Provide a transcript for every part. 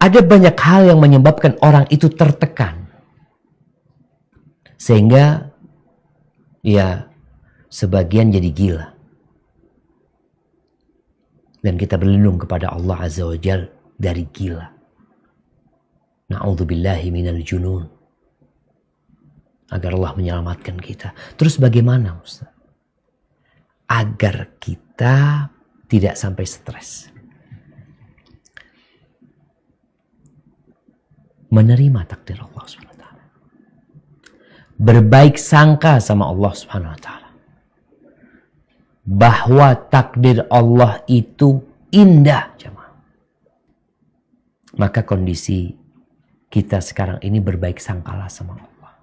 ada banyak hal yang menyebabkan orang itu tertekan. Sehingga ya sebagian jadi gila. Dan kita berlindung kepada Allah Azza wa Jalla dari gila. Na'udzubillahi minal junun. Agar Allah menyelamatkan kita. Terus bagaimana Ustaz? Agar kita tidak sampai stres. Menerima takdir Allah SWT. Berbaik sangka sama Allah SWT. Bahwa takdir Allah itu indah, jemaah. Maka kondisi kita sekarang ini berbaik sangkalah sama Allah.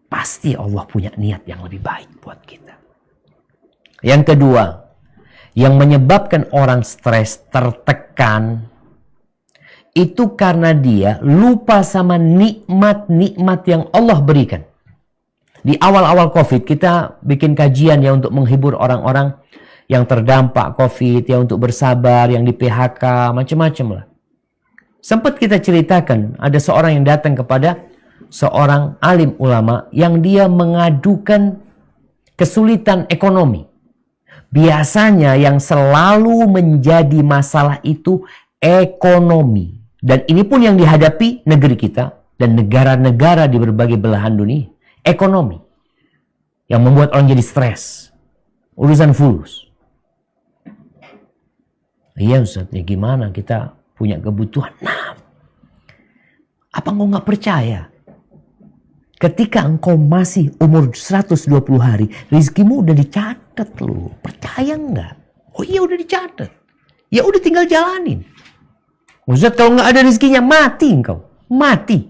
Pasti Allah punya niat yang lebih baik buat kita. Yang kedua, yang menyebabkan orang stres, tertekan, itu karena dia lupa sama nikmat-nikmat yang Allah berikan. Di awal-awal COVID kita bikin kajian ya untuk menghibur orang-orang yang terdampak COVID, ya untuk bersabar, yang di PHK, macam-macam lah. Sempat kita ceritakan ada seorang yang datang kepada seorang alim ulama yang dia mengadukan kesulitan ekonomi. Biasanya yang selalu menjadi masalah itu ekonomi. Dan ini pun yang dihadapi negeri kita dan negara-negara di berbagai belahan dunia. Ekonomi. Yang membuat orang jadi stres. Urusan fulus. Iya Ustaz, ya gimana kita punya kebutuhan? Nah, apa engkau nggak percaya? Ketika engkau masih umur 120 hari, rizkimu udah dicatat loh. Percaya nggak? Oh iya udah dicatat. Ya udah tinggal jalanin. Ustaz, kalau nggak ada rizkinya, mati engkau. Mati.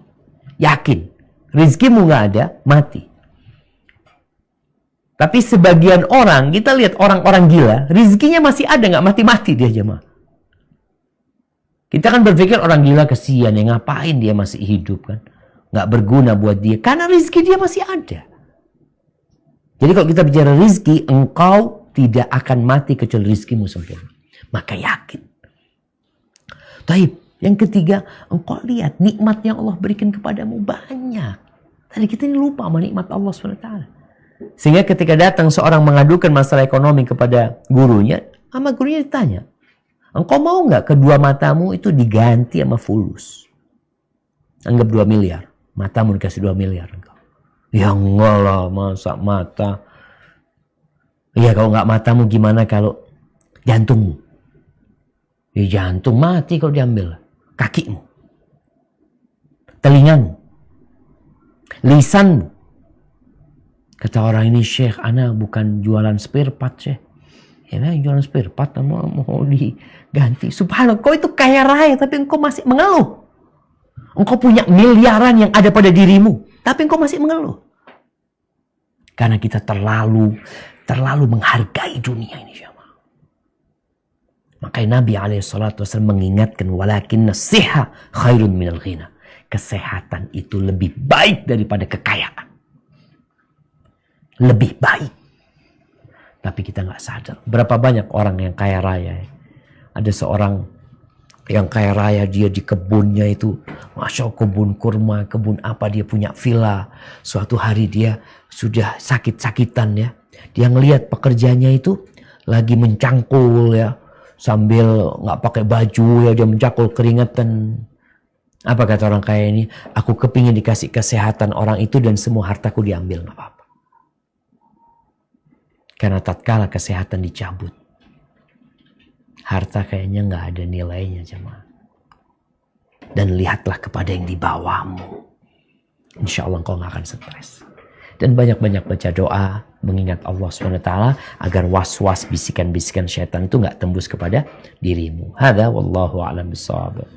Yakin. Rizkimu nggak ada, mati. Tapi sebagian orang, kita lihat orang-orang gila, rizkinya masih ada, nggak mati-mati dia jemaah. Kita kan berpikir orang gila kesian, ya ngapain dia masih hidup kan. Nggak berguna buat dia, karena rizki dia masih ada. Jadi kalau kita bicara rizki, engkau tidak akan mati kecuali rizkimu sempurna. Maka yakin. Taib. Yang ketiga, engkau lihat nikmat yang Allah berikan kepadamu banyak. Tadi kita ini lupa sama nikmat Allah SWT. Sehingga ketika datang seorang mengadukan masalah ekonomi kepada gurunya, sama gurunya ditanya, engkau mau nggak kedua matamu itu diganti sama fulus? Anggap 2 miliar. Matamu dikasih 2 miliar. Engkau. Ya enggak lah, masa mata. Iya kalau nggak matamu gimana kalau jantungmu? Ya jantung mati kalau diambil. Kakimu, telingamu, lisanmu. Kata orang ini, Syekh, ana bukan jualan spare part, Syekh. Ya nah, jualan spare part, mau diganti. Subhanallah, kau itu kaya raya, tapi engkau masih mengeluh. Engkau punya miliaran yang ada pada dirimu, tapi engkau masih mengeluh. Karena kita terlalu menghargai dunia ini, Syekh. Makanya Nabi SAW mengingatkan walakinna siha khairun minal ghina. Kesehatan itu lebih baik daripada kekayaan. Lebih baik. Tapi kita nggak sadar. Berapa banyak orang yang kaya raya. Ada seorang yang kaya raya, dia di kebunnya itu, Masya Allah, kebun kurma, kebun apa, dia punya villa. Suatu hari dia sudah sakit-sakitan ya. Dia ngelihat pekerjanya itu lagi mencangkul ya. Sambil nggak pakai baju ya, dia mencakul keringetan. Apa kata orang kaya ini? Aku kepingin dikasih kesehatan orang itu dan semua hartaku diambil, nggak apa-apa. Karena tatkala kesehatan dicabut, harta kayaknya nggak ada nilainya jemaah. Dan lihatlah kepada yang di bawahmu. Insya Allah engkau nggak akan stres. Dan banyak-banyak baca doa, mengingat Allah SWT agar was-was bisikan-bisikan syaitan itu nggak tembus kepada dirimu. Hadza wallahu a'lam bishawab.